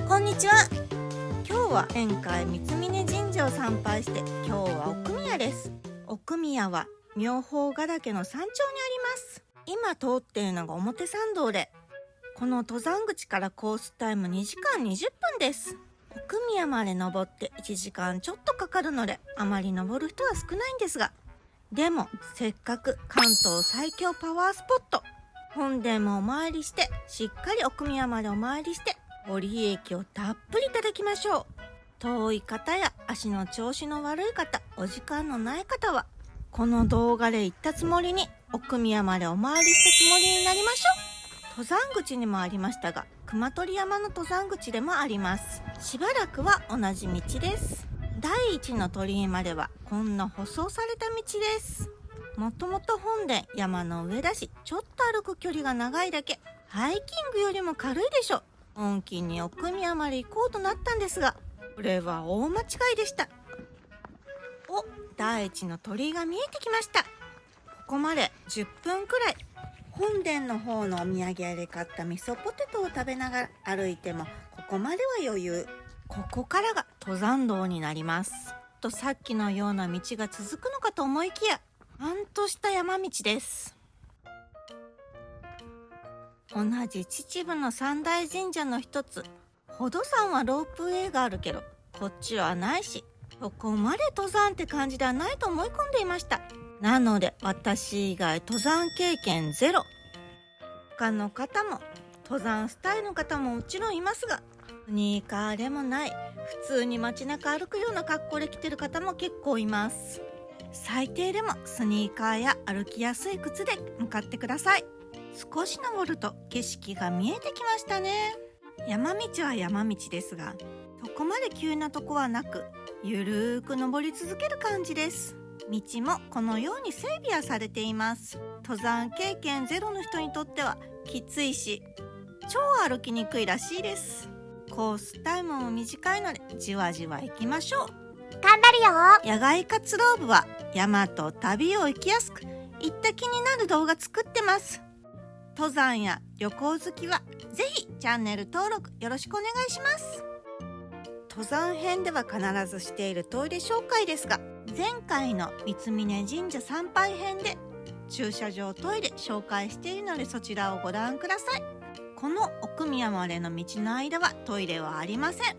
こんにちは。今日は宴会三峯神社を参拝して、今日は奥宮です。奥宮は妙法ヶ岳の山頂にあります。今通っているのが表参道で、この登山口からコースタイム2時間20分です。奥宮まで登って1時間ちょっとかかるので、あまり登る人は少ないんですが、でもせっかく関東最強パワースポット、本殿もお参りして、しっかり奥宮までお参りして、ご利益をたっぷりいただきましょう。遠い方や足の調子の悪い方、お時間のない方は、この動画で行ったつもりに奥宮までお参りしたつもりになりましょう。登山口にもありましたが、熊取山の登山口でもあります。しばらくは同じ道です。第一の鳥居まではこんな舗装された道です。もともと本殿山の上だし、ちょっと歩く距離が長いだけ、ハイキングよりも軽いでしょ。本気に奥宮まで行こうとなったんですが、これは大間違いでした。お、第一の鳥居が見えてきました。ここまで10分くらい、本殿の方のお土産屋で買った味噌ポテトを食べながら歩いても、ここまでは余裕。ここからが登山道になります。とさっきのような道が続くのかと思いきや、ちゃんとした山道です。同じ秩父の三大神社の一つ、宝登山はロープウェイがあるけど、こっちはないし、そこまで登山って感じではないと思い込んでいました。なので私以外登山経験ゼロ。他の方も登山スタイルの方ももちろんいますが、スニーカーでもない、普通に街中歩くような格好で来てる方も結構います。最低でもスニーカーや歩きやすい靴で向かってください。少し登ると景色が見えてきましたね。山道は山道ですが、そこまで急なとこはなく、ゆるーく登り続ける感じです。道もこのように整備はされています。登山経験ゼロの人にとってはきついし、超歩きにくいらしいです。コースタイムも短いので、じわじわ行きましょう。頑張るよ。野外活動部は山と旅を行きやすく、行った気になる動画作ってます。登山や旅行好きはぜひチャンネル登録よろしくお願いします。登山編では必ずしているトイレ紹介ですが、前回の三峯神社参拝編で駐車場トイレ紹介しているので、そちらをご覧ください。この奥宮までの道の間はトイレはありません。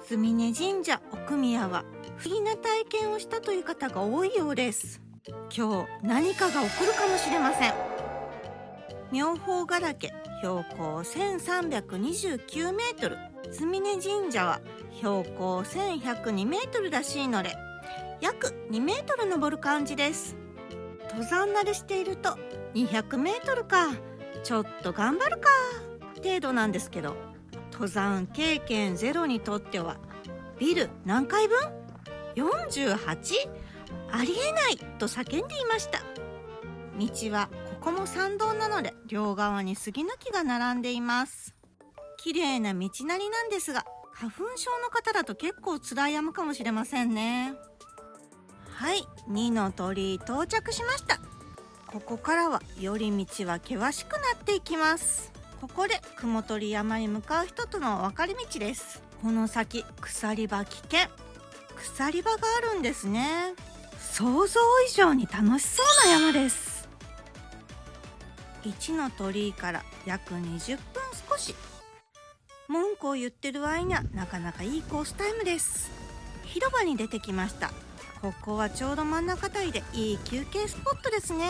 三峯神社奥宮は不思議な体験をしたという方が多いようです。今日何かが起こるかもしれません。妙法ヶ岳標高1329メートル、三峯神社は標高1102メートルらしいので、約2メートル登る感じです。登山慣れしていると200メートルか、ちょっと頑張るか程度なんですけど、登山経験ゼロにとってはビル何階分 48? ありえないと叫んでいました。道はここも山道なので、両側に杉の木が並んでいます。綺麗な道なりなんですが、花粉症の方だと結構辛い山かもしれませんね。はい、2の鳥居到着しました。ここからはより道は険しくなっていきます。ここで雲取山に向かう人との分かれ道です。この先鎖場危険、鎖場があるんですね。想像以上に楽しそうな山です。1の鳥居から約20分少し。文句を言ってる間にはなかなかいいコースタイムです。広場に出てきました。ここはちょうど真ん中あたりでいい休憩スポットですね。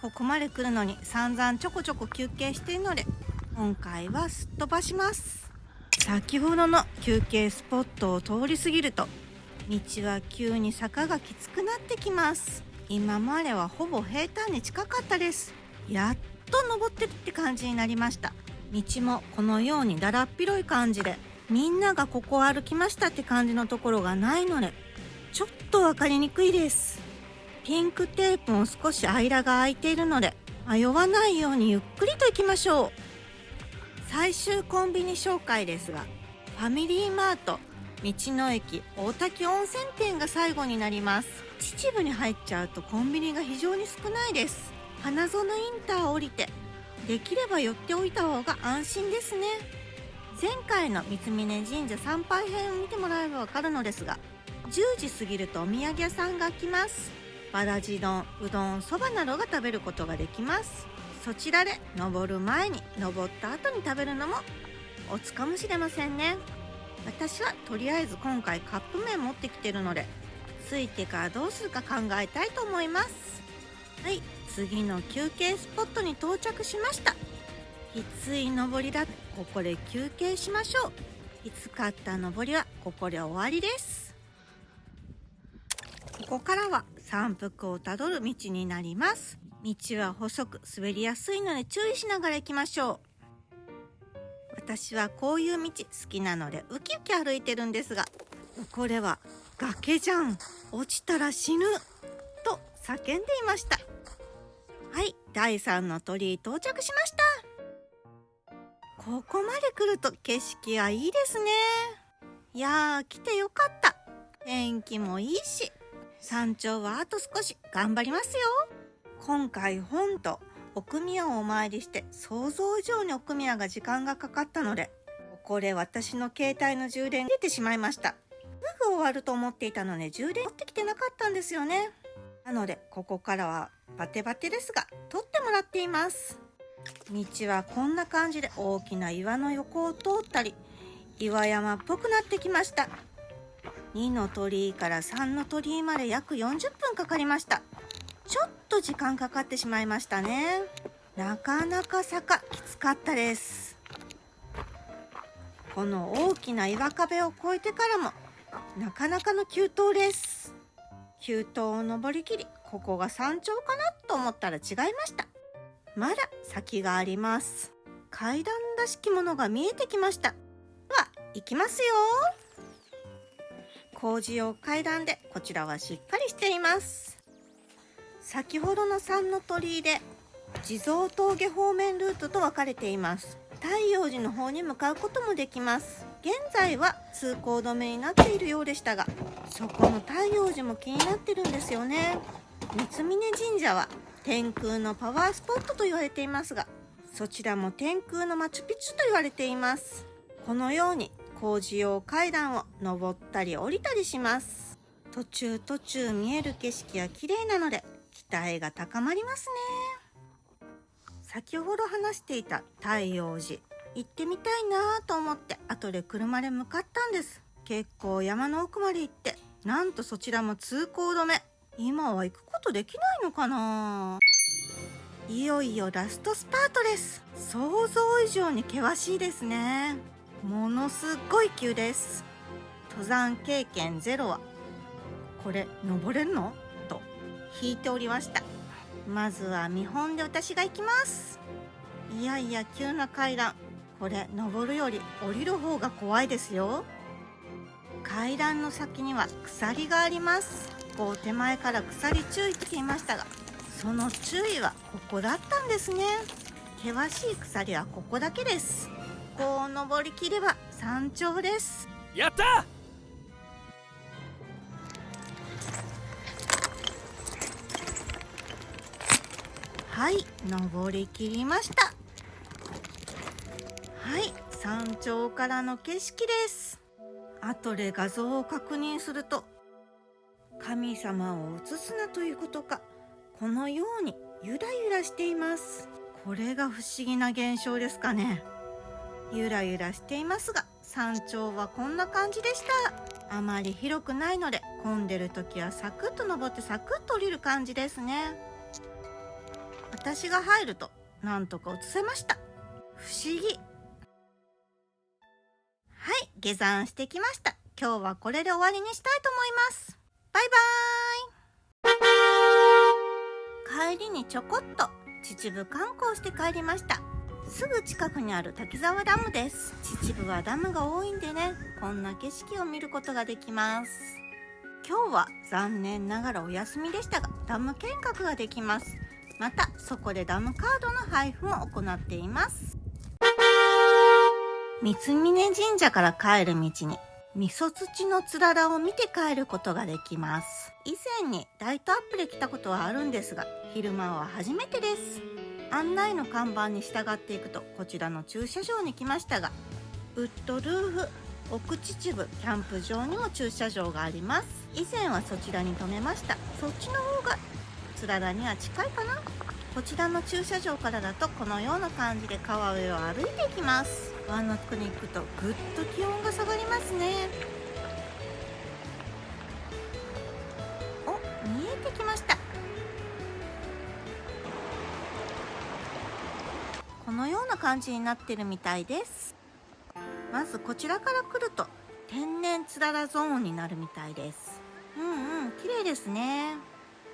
ここまで来るのに散々ちょこちょこ休憩しているので、今回はすっ飛ばします。先ほどの休憩スポットを通り過ぎると、道は急に坂がきつくなってきます。今まではほぼ平坦に近かったです。やっと登ってるって感じになりました。道もこのようにだらっ広い感じで、みんながここを歩きましたって感じのところがないので、ちょっと分かりにくいです。ピンクテープも少し間が空いているので、迷わないようにゆっくりと行きましょう。最終コンビニ紹介ですが、ファミリーマート、道の駅大滝温泉店が最後になります。秩父に入っちゃうとコンビニが非常に少ないです。花園インターを降りて、できれば寄っておいた方が安心ですね。前回の三峯神社参拝編を見てもらえばわかるのですが、10時過ぎるとお土産屋さんが開きます。わらじ丼、うどん、そばなどが食べることができます。そちらで登る前に登った後に食べるのもおつかもしれませんね。私はとりあえず今回カップ麺持ってきてるので、着いてからどうするか考えたいと思います。はい、次の休憩スポットに到着しました。きつい登りだ、ここで休憩しましょう。きつかった登りはここで終わりです。ここからは山腹をたどる道になります。道は細く滑りやすいので注意しながら行きましょう。私はこういう道好きなのでウキウキ歩いてるんですが、これは崖じゃん、落ちたら死ぬと叫んでいました。はい、第3の鳥居到着しました。ここまで来ると景色はいいですね。いやー、来てよかった。天気もいいし、山頂はあと少し頑張りますよ。今回本と奥宮をお参りして想像以上に奥宮が時間がかかったので、ここで私の携帯の充電出てしまいました。すぐ終わると思っていたので充電持ってきてなかったんですよね。なのでここからはバテバテですが撮ってもらっています。道はこんな感じで大きな岩の横を通ったり、岩山っぽくなってきました。2の鳥居から3の鳥居まで約40分かかりました。ちょっと時間かかってしまいましたね。なかなか坂きつかったです。この大きな岩壁を越えてからもなかなかの急登です。急登を登りきり、ここが山頂かなと思ったら違いました。まだ先があります。階段らしきものが見えてきました。では行きますよ。工事用階段でこちらはしっかりしています。先ほどの3の鳥居で地蔵峠方面ルートと分かれています。太陽寺の方に向かうこともできます。現在は通行止めになっているようでしたが、そこの太陽寺も気になってるんですよね。三峯神社は天空のパワースポットと言われていますが、そちらも天空のマチュピチュと言われています。このように工事用階段を登ったり降りたりします。途中見える景色は綺麗なので期待が高まりますね。先ほど話していた太陽寺、行ってみたいなと思って後で車で向かったんです。結構山の奥まで行って、なんとそちらも通行止め。今は行くことできないのかな。いよいよラストスパートです。想像以上に険しいですね。ものすっごい急です。登山経験ゼロはこれ登れるのと引いておりました。まずは見本で私が行きます。いやいや急な階段、これ登るより降りる方が怖いですよ。階段の先には鎖があります。こう手前から鎖注意と言いましたが、その注意はここだったんですね。険しい鎖はここだけです。こう登りきれば山頂です。やった！はい、登りきりました。はい、山頂からの景色です。後で画像を確認すると、神様を映すなということか、このようにゆらゆらしています。これが不思議な現象ですかね。ゆらゆらしていますが、山頂はこんな感じでした。あまり広くないので、混んでる時はサクッと登ってサクッと降りる感じですね。私が入るとなんとか映せました。不思議。はい、下山してきました。今日はこれで終わりにしたいと思います。バイバーイ。帰りにちょこっと秩父観光して帰りました。すぐ近くにある滝沢ダムです。秩父はダムが多いんでね、こんな景色を見ることができます。今日は残念ながらお休みでしたが、ダム見学ができます。またそこでダムカードの配布も行っています。三峯神社から帰る道に味噌土のつららを見て帰ることができます。以前にライトアップで来たことはあるんですが、昼間は初めてです。案内の看板に従っていくとこちらの駐車場に来ましたが、ウッドルーフ奥秩父キャンプ場にも駐車場があります。以前はそちらに停めました。そっちの方がつららには近いかな。こちらの駐車場からだとこのような感じで川上を歩いていきます。湾の奥に行くとぐっと気温が下がりますね。お、見えてきました。このような感じになってるみたいです。まずこちらから来ると天然つららゾーンになるみたいです。綺麗ですね。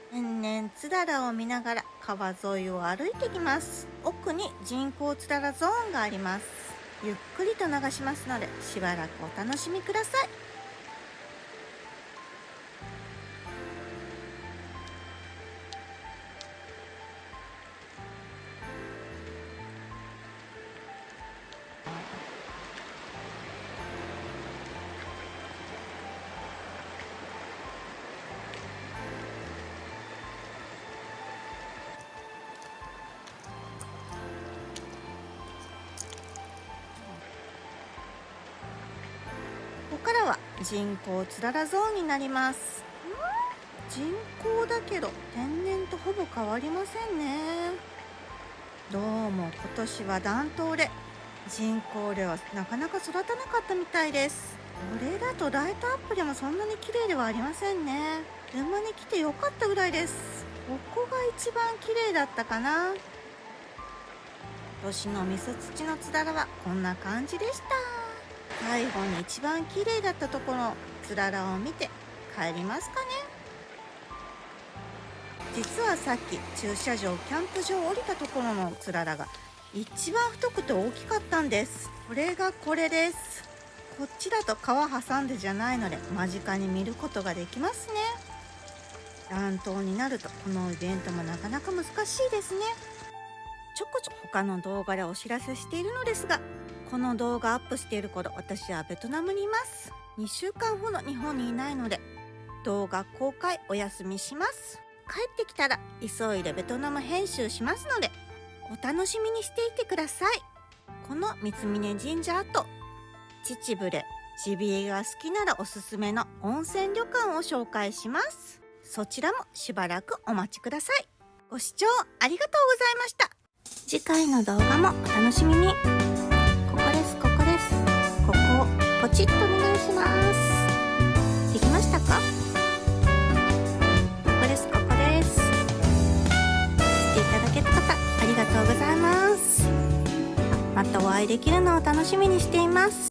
天然つららを見ながら川沿いを歩いてきます。奥に人工つららゾーンがあります。ゆっくりと流しますのでしばらくお楽しみください。ここからは人工つららゾーンになります。人工だけど天然とほぼ変わりませんね。どうも今年は暖冬で人工ではなかなか育たなかったみたいです。これだとライトアップでもそんなに綺麗ではありませんね。車に来てよかったぐらいです。ここが一番綺麗だったかな。今年のみそ土のつららはこんな感じでした。最後に一番綺麗だったところのつららを見て帰りますかね。実はさっき駐車場キャンプ場を降りたところのつららが一番太くて大きかったんです。これがこれです。こっちだと川挟んでじゃないので間近に見ることができますね。暖冬になるとこのイベントもなかなか難しいですね。ちょこちょこ他の動画でお知らせしているのですが、この動画アップしている頃私はベトナムにいます。2週間ほど日本にいないので動画公開お休みします。帰ってきたら急いでベトナム編集しますのでお楽しみにしていてください。この三峯神社と秩父でジビエが好きならおすすめの温泉旅館を紹介します。そちらもしばらくお待ちください。ご視聴ありがとうございました。次回の動画もお楽しみに。ここです。ここをポチッとお願いします。できましたか？ここです。していただけた方ありがとうございます。またお会いできるのを楽しみにしています。